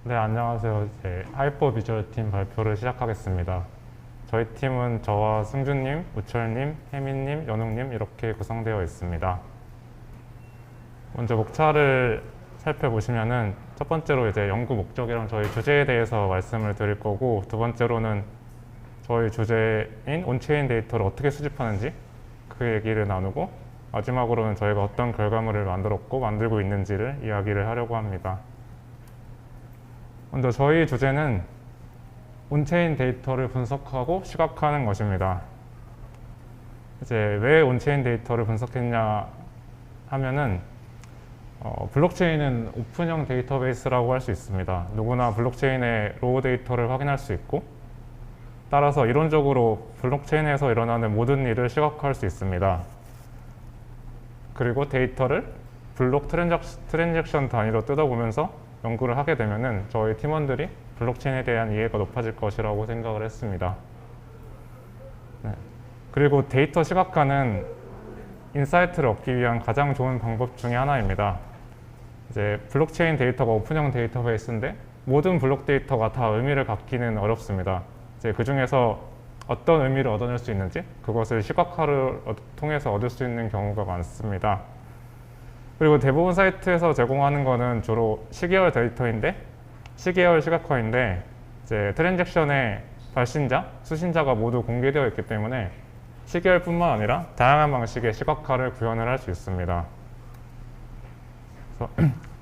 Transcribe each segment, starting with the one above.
네, 안녕하세요. 이제 하이퍼 비주얼 팀 발표를 시작하겠습니다. 저희 팀은 저와 승준님, 우철님, 혜민님, 연웅님 이렇게 구성되어 있습니다. 먼저 목차를 살펴보시면은 첫 번째로 이제 연구 목적이랑 저희 주제에 대해서 말씀을 드릴 거고, 두 번째로는 저희 주제인 온체인 데이터를 어떻게 수집하는지 그 얘기를 나누고, 마지막으로는 저희가 어떤 결과물을 만들었고 만들고 있는지를 이야기를 하려고 합니다. 먼저 저희 주제는 온체인 데이터를 분석하고 시각화하는 것입니다. 이제 왜 온체인 데이터를 분석했냐 하면은 블록체인은 오픈형 데이터베이스라고 할 수 있습니다. 누구나 블록체인의 로우 데이터를 확인할 수 있고, 따라서 이론적으로 블록체인에서 일어나는 모든 일을 시각화할 수 있습니다. 그리고 데이터를 블록 트랜잭션 단위로 뜯어보면서 연구를 하게 되면은 저희 팀원들이 블록체인에 대한 이해가 높아질 것이라고 생각을 했습니다. 네. 그리고 데이터 시각화는 인사이트를 얻기 위한 가장 좋은 방법 중에 하나입니다. 이제 블록체인 데이터가 오픈형 데이터베이스인데 모든 블록 데이터가 다 의미를 갖기는 어렵습니다. 이제 그 중에서 어떤 의미를 얻어낼 수 있는지 그것을 시각화를 통해서 얻을 수 있는 경우가 많습니다. 그리고 대부분 사이트에서 제공하는 거는 주로 시계열 데이터인데, 시계열 시각화인데, 이제 트랜잭션의 발신자, 수신자가 모두 공개되어 있기 때문에 시계열뿐만 아니라 다양한 방식의 시각화를 구현을 할 수 있습니다. 그래서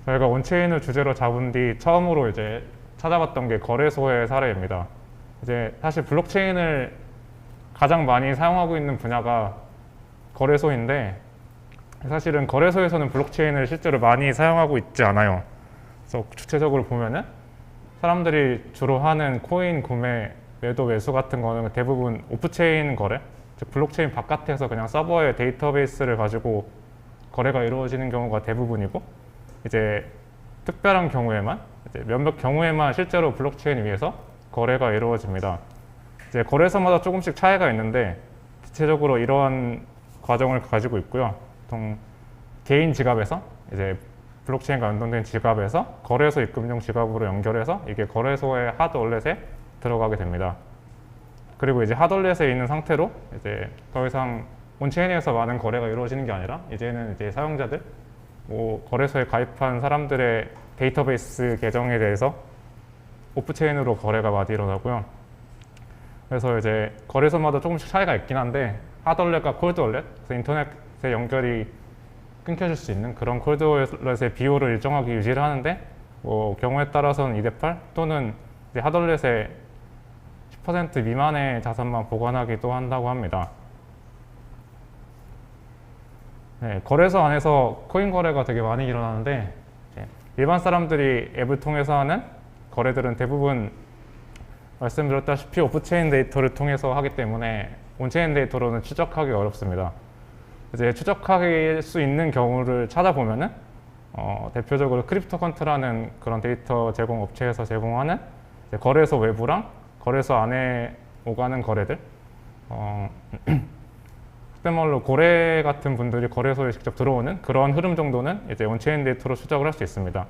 저희가 온체인을 주제로 잡은 뒤 처음으로 이제 찾아봤던 게 거래소의 사례입니다. 이제 사실 블록체인을 가장 많이 사용하고 있는 분야가 거래소인데, 사실은 거래소에서는 블록체인을 실제로 많이 사용하고 있지 않아요. 그래서 구체적으로 보면은 사람들이 주로 하는 코인 구매, 매도, 매수 같은 거는 대부분 오프체인 거래, 즉 블록체인 바깥에서 그냥 서버의 데이터베이스를 가지고 거래가 이루어지는 경우가 대부분이고, 이제 특별한 경우에만, 이제 몇몇 경우에만 실제로 블록체인 위에서 거래가 이루어집니다. 이제 거래소마다 조금씩 차이가 있는데 대체적으로 이러한 과정을 가지고 있고요. 보통 개인 지갑에서 이제 블록체인과 연동된 지갑에서 거래소 입금용 지갑으로 연결해서 이게 거래소의 하드월렛에 들어가게 됩니다. 그리고 이제 하드월렛에 있는 상태로 이제 더 이상 온체인에서 많은 거래가 이루어지는 게 아니라 이제는 이제 사용자들, 거래소에 가입한 사람들의 데이터베이스 계정에 대해서 오프체인으로 거래가 많이 일어나고요. 그래서 이제 거래소마다 조금씩 차이가 있긴 한데, 하드월렛과 콜드월렛, 그래서 인터넷에 연결이 끊겨질 수 있는 그런 콜드월렛의 비율을 일정하게 유지를 하는데, 경우에 따라서는 2대8 또는 이제 하드월렛의 10% 미만의 자산만 보관하기도 한다고 합니다. 네, 거래소 안에서 코인 거래가 되게 많이 일어나는데, 일반 사람들이 앱을 통해서 하는 거래들은 대부분 말씀드렸다시피 오프체인 데이터를 통해서 하기 때문에 온체인 데이터로는 추적하기 어렵습니다. 이제 추적할 수 있는 경우를 찾아보면은 대표적으로 크립토컨트라는 그런 데이터 제공 업체에서 제공하는 거래소 외부랑 거래소 안에 오가는 거래들, 그때 말로 고래 같은 분들이 거래소에 직접 들어오는 그런 흐름 정도는 이제 온체인 데이터로 추적을 할 수 있습니다.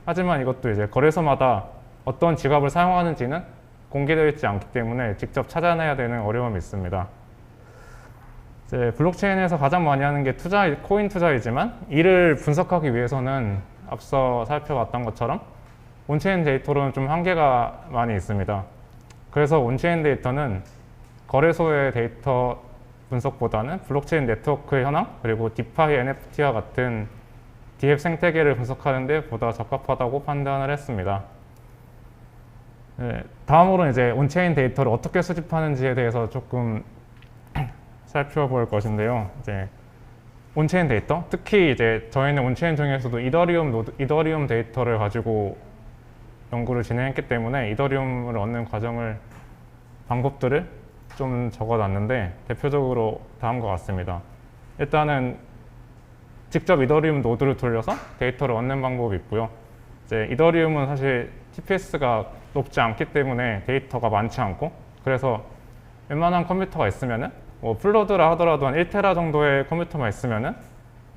하지만 이것도 이제 거래소마다 어떤 지갑을 사용하는지는 공개되어 있지 않기 때문에 직접 찾아내야 되는 어려움이 있습니다. 이제 블록체인에서 가장 많이 하는 게 코인 투자이지만, 이를 분석하기 위해서는 앞서 살펴봤던 것처럼 온체인 데이터로는 좀 한계가 많이 있습니다. 그래서 온체인 데이터는 거래소의 데이터 분석보다는 블록체인 네트워크의 현황, 그리고 디파이 NFT와 같은 디앱 생태계를 분석하는 데 보다 적합하다고 판단을 했습니다. 네, 다음으로는 이제 온체인 데이터를 어떻게 수집하는지에 대해서 조금 살펴볼 것인데요. 이제 온체인 데이터, 특히 이제 저희는 온체인 중에서도 이더리움 데이터를 가지고 연구를 진행했기 때문에 이더리움을 얻는 방법들을 좀 적어놨는데, 대표적으로 다음과 같습니다. 일단은 직접 이더리움 노드를 돌려서 데이터를 얻는 방법이 있고요. 이제 이더리움은 사실 TPS가 높지 않기 때문에 데이터가 많지 않고, 그래서 웬만한 컴퓨터가 있으면은 풀로드라 하더라도 한 1테라 정도의 컴퓨터만 있으면은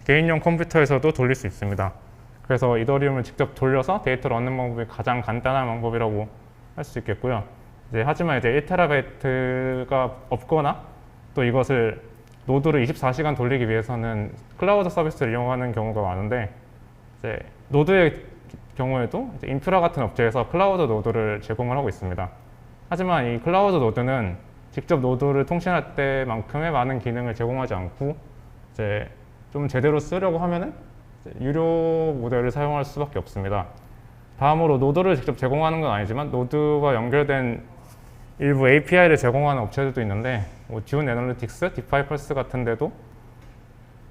개인용 컴퓨터에서도 돌릴 수 있습니다. 그래서 이더리움을 직접 돌려서 데이터를 얻는 방법이 가장 간단한 방법이라고 할 수 있겠고요. 하지만 이제 1TB가 없거나 또 이것을 노드를 24시간 돌리기 위해서는 클라우드 서비스를 이용하는 경우가 많은데, 이제 노드의 경우에도 이제 인프라 같은 업체에서 클라우드 노드를 제공을 하고 있습니다. 하지만 이 클라우드 노드는 직접 노드를 통신할 때만큼의 많은 기능을 제공하지 않고, 이제 좀 제대로 쓰려고 하면은 유료 모델을 사용할 수밖에 없습니다. 다음으로 노드를 직접 제공하는 건 아니지만 노드와 연결된 일부 API를 제공하는 업체들도 있는데, 뭐 듀온 애널리틱스, 디파이 펄스 같은 데도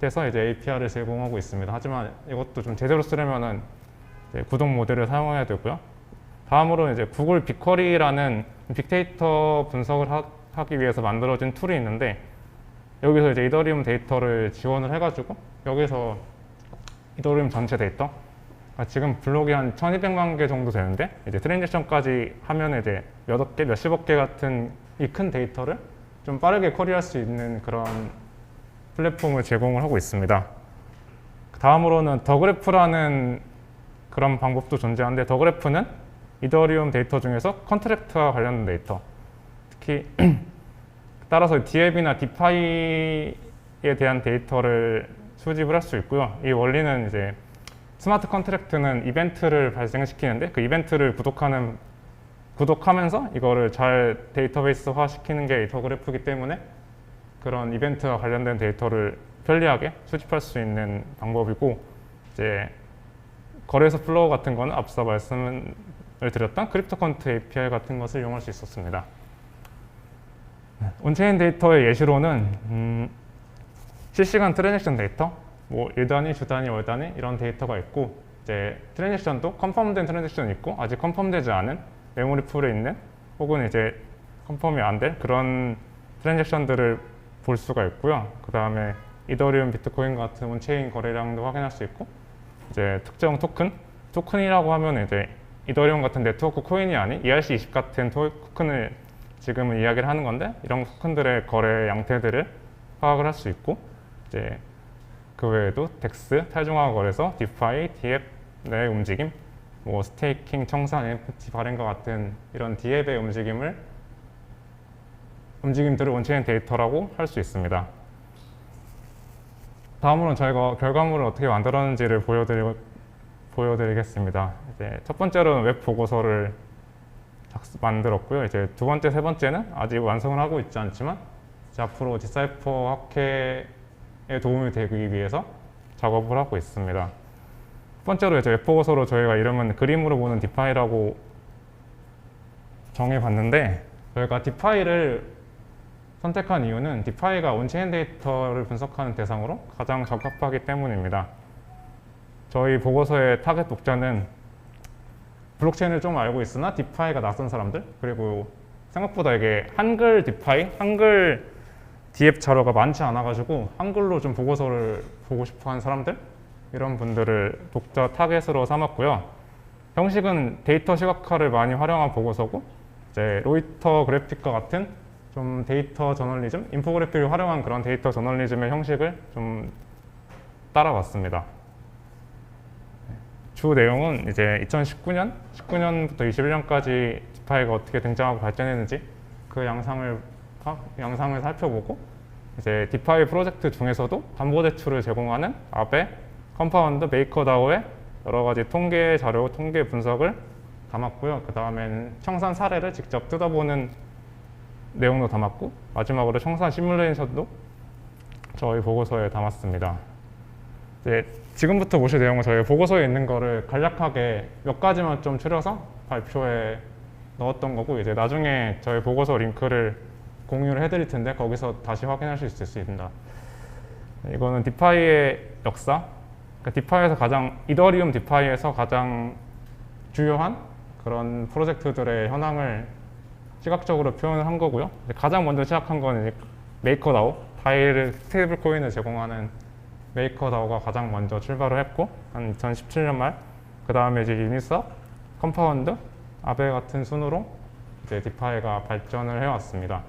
돼서 이제 API를 제공하고 있습니다. 하지만 이것도 좀 제대로 쓰려면은 구독 모델을 사용해야 되고요. 다음으로 이제 구글 빅쿼리라는 빅데이터 분석을 하기 위해서 만들어진 툴이 있는데, 여기서 이제 이더리움 데이터를 지원을 해가지고 여기서 이더리움 전체 데이터, 지금 블록이 한 1200만 개 정도 되는데, 이제 트랜지션까지 하면 이제 몇억 개, 몇십억 개 같은 이 큰 데이터를 좀 빠르게 쿼리할 수 있는 그런 플랫폼을 제공을 하고 있습니다. 다음으로는 더그래프라는 그런 방법도 존재하는데, 더그래프는 이더리움 데이터 중에서 컨트랙트와 관련된 데이터, 특히 따라서 디앱이나 디파이에 대한 데이터를 수집을 할 수 있고요. 이 원리는 이제 스마트 컨트랙트는 이벤트를 발생시키는데, 그 이벤트를 구독하면서 이거를 잘 데이터베이스화 시키는 게 더그래프이기 때문에 그런 이벤트와 관련된 데이터를 편리하게 수집할 수 있는 방법이고, 이제 거래소 플로우 같은 거는 앞서 말씀을 드렸던 크립토컨트 API 같은 것을 이용할 수 있었습니다. 온체인 데이터의 예시로는 실시간 트랜잭션 데이터, 뭐 일단위, 주단위, 월단위 이런 데이터가 있고, 이제 트랜잭션도 컨펌된 트랜잭션이 있고 아직 컨펌되지 않은 메모리 풀에 있는, 혹은 이제 컨펌이 안 될 그런 트랜잭션들을 볼 수가 있고요. 그 다음에 이더리움, 비트코인 같은 온체인 거래량도 확인할 수 있고, 이제 특정 토큰이라고 하면 이제 이더리움 같은 네트워크 코인이 아닌 ERC20 같은 토큰을 지금은 이야기를 하는 건데, 이런 토큰들의 거래 양태들을 파악을 할 수 있고, 이제 그 외에도 덱스, 탈중앙 거래소, 디파이, 디앱 내 움직임, 뭐 스테이킹, 청산, NFT 발행과 같은 이런 디앱의 움직임들을 온체인 데이터라고 할 수 있습니다. 다음으로는 저희가 결과물을 어떻게 만들었는지를 보여드리겠습니다. 이제 첫 번째로는 웹 보고서를 만들었고요. 이제 두 번째, 세 번째는 아직 완성을 하고 있지 않지만 이제 앞으로 디사이퍼 학회에 도움이 되기 위해서 작업을 하고 있습니다. 첫 번째로 이제 웹 보고서로 저희가 이름은 그림으로 보는 디파이라고 정해봤는데, 저희가 디파이를 선택한 이유는 디파이가 온체인 데이터를 분석하는 대상으로 가장 적합하기 때문입니다. 저희 보고서의 타겟 독자는 블록체인을 좀 알고 있으나 디파이가 낯선 사람들, 그리고 생각보다 이게 한글 디파이, 한글 디앱 자료가 많지 않아가지고 한글로 좀 보고서를 보고 싶어하는 사람들, 이런 분들을 독자 타겟으로 삼았고요. 형식은 데이터 시각화를 많이 활용한 보고서고, 이제 로이터 그래픽과 같은 좀 데이터 저널리즘, 인포그래픽을 활용한 그런 데이터 저널리즘의 형식을 좀 따라왔습니다. 주 내용은 이제 19년부터 21년까지 디파이가 어떻게 등장하고 발전했는지 그 양상을 살펴보고, 이제 디파이 프로젝트 중에서도 담보대출을 제공하는 아베, 컴파운드, 메이커다오의 여러 가지 통계 자료, 통계 분석을 담았고요. 그 다음에는 청산 사례를 직접 뜯어보는 내용도 담았고, 마지막으로 청산 시뮬레이션도 저희 보고서에 담았습니다. 이제 지금부터 보실 내용은 저희 보고서에 있는 거를 간략하게 몇 가지만 좀 추려서 발표에 넣었던 거고, 이제 나중에 저희 보고서 링크를 공유를 해드릴 텐데 거기서 다시 확인하실 수 있습니다. 이거는 디파이의 역사, 그러니까 이더리움 디파이에서 가장 주요한 그런 프로젝트들의 현황을 시각적으로 표현을 한 거고요. 가장 먼저 시작한 건 메이커다오, 타일 스테이블 코인을 제공하는 메이커다오가 가장 먼저 출발을 했고, 한 2017년 말, 그 다음에 이제 유니스왑, 컴파운드, 아베 같은 순으로 이제 디파이가 발전을 해왔습니다.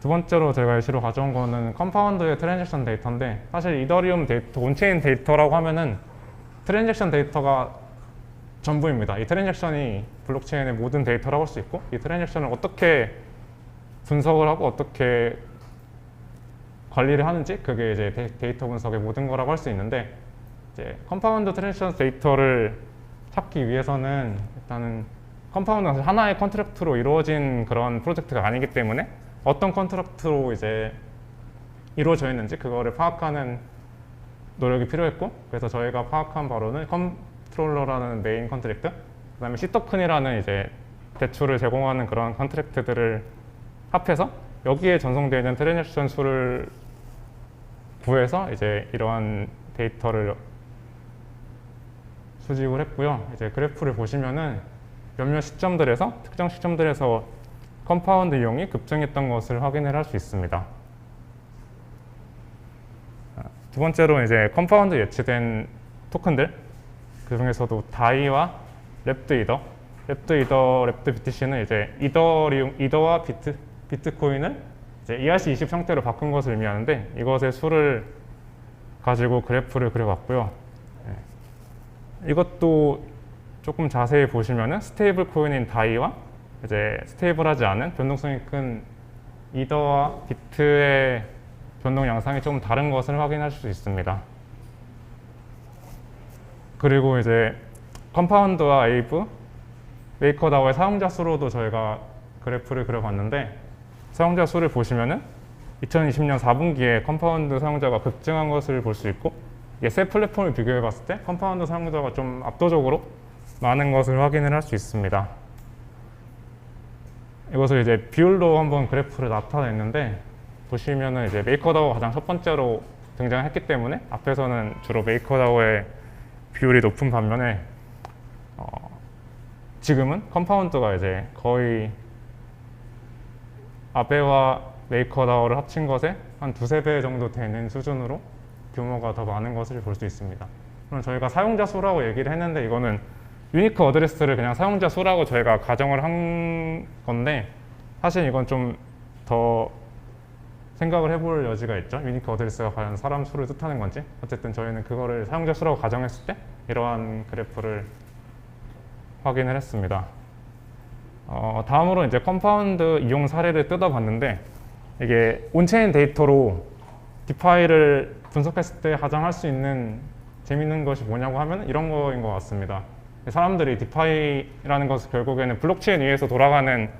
두 번째로 제가 예시로 가져온 거는 컴파운드의 트랜잭션 데이터인데, 사실 이더리움 데이터, 온체인 데이터라고 하면은 트랜잭션 데이터가 전부입니다. 이 트랜잭션이 블록체인의 모든 데이터라고 할 수 있고, 이 트랜잭션을 어떻게 분석을 하고 어떻게 관리를 하는지, 그게 이제 데이터 분석의 모든 거라고 할 수 있는데, 이제 컴파운드 트랜잭션 데이터를 찾기 위해서는 일단은 컴파운드는 하나의 컨트랙트로 이루어진 그런 프로젝트가 아니기 때문에 어떤 컨트랙트로 이제 이루어져 있는지 그거를 파악하는 노력이 필요했고, 그래서 저희가 파악한 바로는 컨트롤러라는 메인 컨트랙트, 그다음에 C토큰이라는 이제 대출을 제공하는 그런 컨트랙트들을 합해서 여기에 전송되어 있는 트랜잭션 수를 구해서 이제 이러한 데이터를 수집을 했고요. 이제 그래프를 보시면은 몇몇 시점들에서, 특정 시점들에서 컴파운드 이용이 급증했던 것을 확인을 할 수 있습니다. 두 번째로 이제 컴파운드 예치된 토큰들, 그 중에서도 다이와 랩드 이더, 랩드 BTC는 이제 이더와 비트코인을 이제 ERC20 형태로 바꾼 것을 의미하는데, 이것의 수를 가지고 그래프를 그려봤고요. 이것도 조금 자세히 보시면은 스테이블 코인인 다이와 이제 스테이블하지 않은 변동성이 큰 이더와 비트의 변동 양상이 조금 다른 것을 확인하실 수 있습니다. 그리고 이제 컴파운드와 에이브, 메이커다오의 사용자 수로도 저희가 그래프를 그려봤는데, 사용자 수를 보시면은 2020년 4분기에 컴파운드 사용자가 급증한 것을 볼 수 있고, 이게 세 플랫폼을 비교해 봤을 때 컴파운드 사용자가 좀 압도적으로 많은 것을 확인을 할 수 있습니다. 이것을 이제 비율로 한번 그래프를 나타냈는데, 보시면은 이제 메이커다오가 가장 첫 번째로 등장했기 때문에 앞에서는 주로 메이커다오의 비율이 높은 반면에 지금은 컴파운드가 이제 거의 아베와 메이커다오를 합친 것에 한 두세 배 정도 되는 수준으로 규모가 더 많은 것을 볼 수 있습니다. 그럼 저희가 사용자 수라고 얘기를 했는데, 이거는 유니크 어드레스를 그냥 사용자 수라고 저희가 가정을 한 건데, 사실 이건 좀 더 생각을 해볼 여지가 있죠. 유니크 어드레스가 과연 사람 수를 뜻하는 건지. 어쨌든 저희는 그거를 사용자 수라고 가정했을 때 이러한 그래프를 확인을 했습니다. 다음으로 이제 컴파운드 이용 사례를 뜯어봤는데, 이게 온체인 데이터로 디파이를 분석했을 때 가장 할 수 있는 재밌는 것이 뭐냐고 하면 이런 거인 것 같습니다. 사람들이 디파이라는 것은 결국에는 블록체인 위에서 돌아가는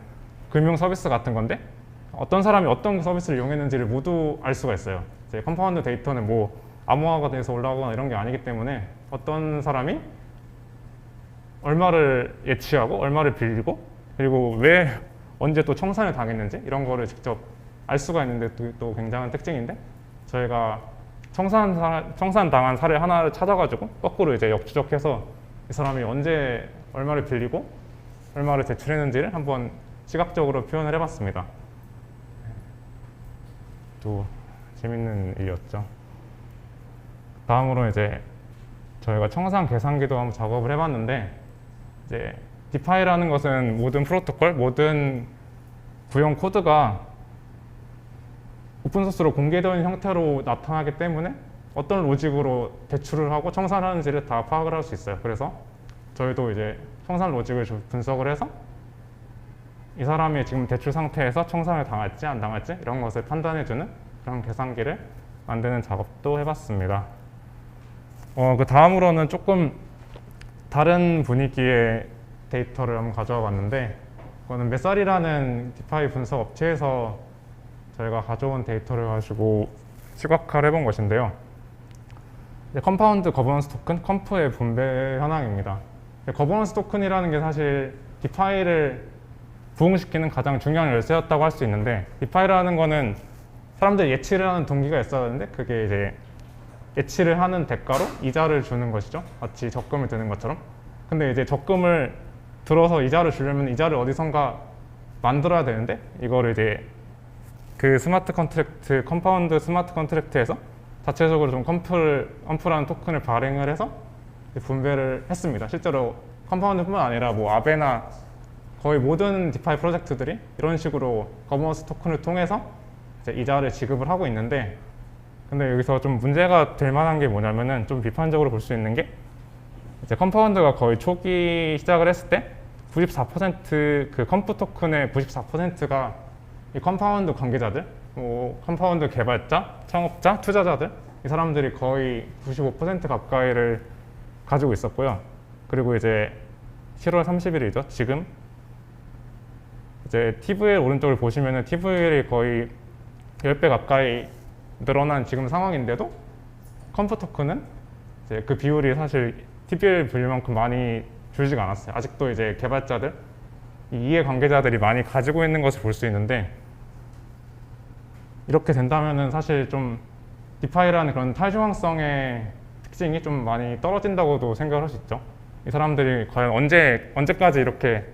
금융 서비스 같은 건데, 어떤 사람이 어떤 서비스를 이용했는지를 모두 알 수가 있어요. 이제 컴파운드 데이터는 뭐 암호화가 돼서 올라오거나 이런 게 아니기 때문에 어떤 사람이 얼마를 예치하고 얼마를 빌리고, 그리고 왜 언제 또 청산을 당했는지 이런 거를 직접 알 수가 있는데 또 굉장한 특징인데, 저희가 청산당한 사례 하나를 찾아가지고 거꾸로 이제 역추적해서 이 사람이 언제 얼마를 빌리고 얼마를 대출했는지를 한번 시각적으로 표현을 해봤습니다. 또 재밌는 일이었죠. 다음으로 이제 저희가 청산 계산기도 한번 작업을 해봤는데, 이제 디파이라는 것은 모든 프로토콜, 모든 구형 코드가 오픈소스로 공개된 형태로 나타나기 때문에 어떤 로직으로 대출을 하고 청산을 하는지를 다 파악을 할 수 있어요. 그래서 저희도 이제 청산 로직을 분석을 해서 이 사람이 지금 대출 상태에서 청산을 당할지 안 당할지 이런 것을 판단해주는 그런 계산기를 만드는 작업도 해봤습니다. 그 다음으로는 조금 다른 분위기의 데이터를 한번 가져와 봤는데, 그거는 메살이라는 디파이 분석 업체에서 저희가 가져온 데이터를 가지고 시각화를 해본 것인데요. 컴파운드 거버넌스 토큰, 컴프의 분배 현황입니다. 거버넌스 토큰이라는 게 사실 디파이를 부흥시키는 가장 중요한 열쇠였다고 할 수 있는데, 디파이라는 거는 사람들이 예치를 하는 동기가 있어야 하는데, 그게 이제 예치를 하는 대가로 이자를 주는 것이죠. 마치 적금을 드는 것처럼. 근데 이제 적금을 들어서 이자를 주려면 이자를 어디선가 만들어야 되는데, 이거를 이제 그 스마트 컨트랙트, 컴파운드 스마트 컨트랙트에서 자체적으로 좀 컴프라는 토큰을 발행을 해서 분배를 했습니다. 실제로 컴파운드뿐만 아니라 뭐 아베나 거의 모든 디파이 프로젝트들이 이런 식으로 거버넌스 토큰을 통해서 이제 이자를 지급을 하고 있는데, 근데 여기서 좀 문제가 될 만한 게 뭐냐면은, 좀 비판적으로 볼 수 있는 게, 이제 컴파운드가 거의 초기 시작을 했을 때 94% 그 컴프 토큰의 94%가 이 컴파운드 관계자들, 뭐 컴파운드 개발자, 창업자, 투자자들, 이 사람들이 거의 95% 가까이를 가지고 있었고요. 그리고 이제 7월 30일이죠. 지금 이제 TVL 오른쪽을 보시면은 TVL이 거의 10배 가까이 늘어난 지금 상황인데도 컴프 토큰은 이제 그 비율이 사실 TVL 비율 만큼 많이 줄지가 않았어요. 아직도 이제 개발자들, 이 이해 관계자들이 많이 가지고 있는 것을 볼 수 있는데, 이렇게 된다면은 사실 좀 디파이라는 그런 탈중앙성의 특징이 좀 많이 떨어진다고도 생각을 할 수 있죠. 이 사람들이 과연 언제까지 이렇게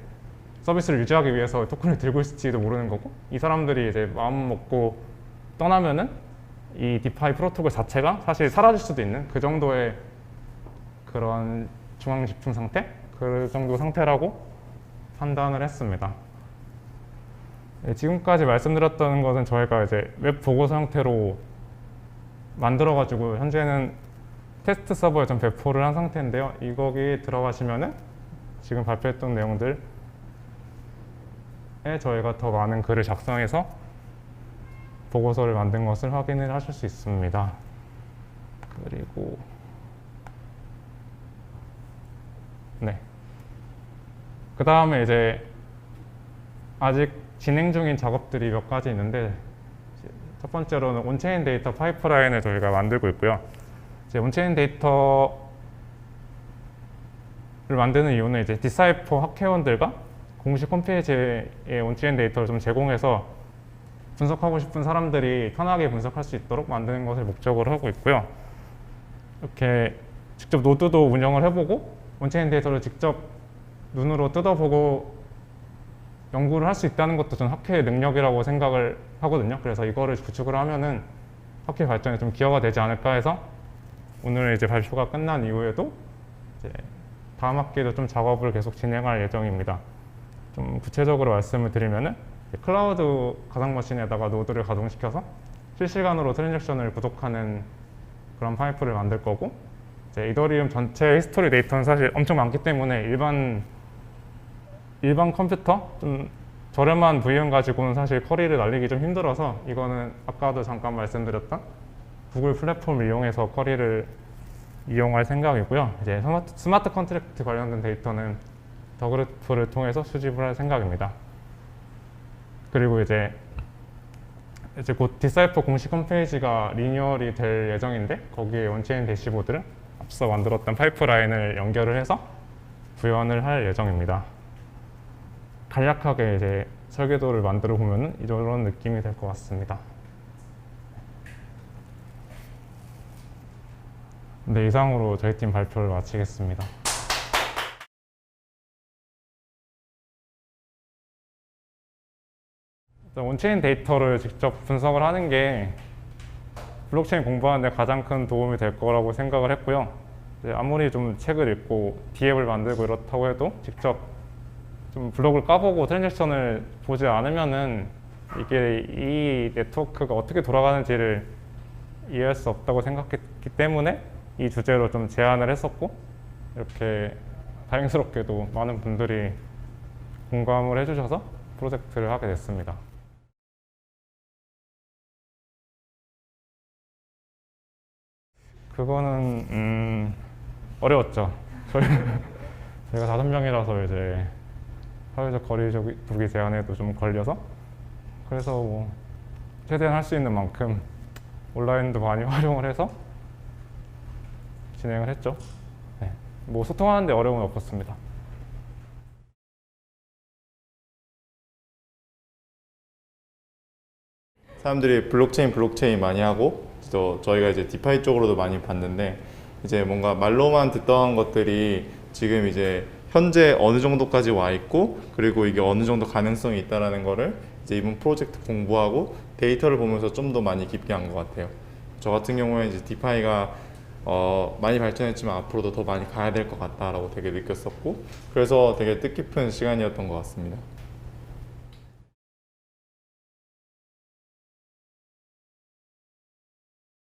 서비스를 유지하기 위해서 토큰을 들고 있을지도 모르는 거고, 이 사람들이 이제 마음 먹고 떠나면은 이 디파이 프로토콜 자체가 사실 사라질 수도 있는 그 정도의 그런 중앙 집중 상태? 그 정도 상태라고 판단을 했습니다. 지금까지 말씀드렸던 것은 저희가 이제 웹 보고서 형태로 만들어가지고 현재는 테스트 서버에 좀 배포를 한 상태인데요. 이 거기 들어가시면은 지금 발표했던 내용들에 저희가 더 많은 글을 작성해서 보고서를 만든 것을 확인을 하실 수 있습니다. 그리고 네. 그 다음에 이제 아직 진행 중인 작업들이 몇 가지 있는데, 첫 번째로는 온체인 데이터 파이프라인을 저희가 만들고 있고요. 이제 온체인 데이터를 만드는 이유는 이제 디사이퍼 학회원들과 공식 홈페이지에 온체인 데이터를 좀 제공해서 분석하고 싶은 사람들이 편하게 분석할 수 있도록 만드는 것을 목적으로 하고 있고요. 이렇게 직접 노드도 운영을 해보고 온체인 데이터를 직접 눈으로 뜯어보고 연구를 할 수 있다는 것도 저는 학회의 능력이라고 생각을 하거든요. 그래서 이거를 구축을 하면은 학회 발전에 좀 기여가 되지 않을까 해서 오늘 이제 발표가 끝난 이후에도 이제 다음 학기에도 좀 작업을 계속 진행할 예정입니다. 좀 구체적으로 말씀을 드리면은 클라우드 가상 머신에다가 노드를 가동시켜서 실시간으로 트랜잭션을 구독하는 그런 파이프를 만들 거고, 이제 이더리움 전체 히스토리 데이터는 사실 엄청 많기 때문에 일반 컴퓨터 좀 저렴한 VM 가지고는 사실 쿼리를 날리기 좀 힘들어서, 이거는 아까도 잠깐 말씀드렸던 구글 플랫폼을 이용해서 쿼리를 이용할 생각이고요. 이제 스마트 컨트랙트 관련된 데이터는 더그래프를 통해서 수집을 할 생각입니다. 그리고 이제 곧 디사이퍼 공식 홈페이지가 리뉴얼이 될 예정인데, 거기에 온체인 대시보드를 앞서 만들었던 파이프라인을 연결을 해서 구현을 할 예정입니다. 간략하게 이제 설계도를 만들어 보면 이런 느낌이 될 것 같습니다. 네, 이상으로 저희 팀 발표를 마치겠습니다. 온체인 데이터를 직접 분석을 하는 게 블록체인 공부하는 데 가장 큰 도움이 될 거라고 생각을 했고요. 아무리 좀 책을 읽고 DApp을 만들고 이렇다고 해도 직접 좀 블록을 까보고 트랜잭션을 보지 않으면은 이게 이 네트워크가 어떻게 돌아가는지를 이해할 수 없다고 생각했기 때문에 이 주제로 좀 제안을 했었고, 이렇게 다행스럽게도 많은 분들이 공감을 해주셔서 프로젝트를 하게 됐습니다. 그거는 어려웠죠. 저희가 5명이라서 이제 사회적 거리 두기 제한에도 좀 걸려서, 그래서 뭐 최대한 할 수 있는 만큼 온라인도 많이 활용을 해서 진행을 했죠. 네. 뭐 소통하는데 어려움은 없었습니다. 사람들이 블록체인 많이 하고, 또 저희가 이제 디파이 쪽으로도 많이 봤는데, 이제 뭔가 말로만 듣던 것들이 지금 이제 현재 어느 정도까지 와 있고, 그리고 이게 어느 정도 가능성이 있다라는 거를 이제 이번 프로젝트 공부하고 데이터를 보면서 좀 더 많이 깊게 한 것 같아요. 저 같은 경우에 이제 디파이가 많이 발전했지만 앞으로도 더 많이 가야 될 것 같다라고 되게 느꼈었고, 그래서 되게 뜻깊은 시간이었던 것 같습니다.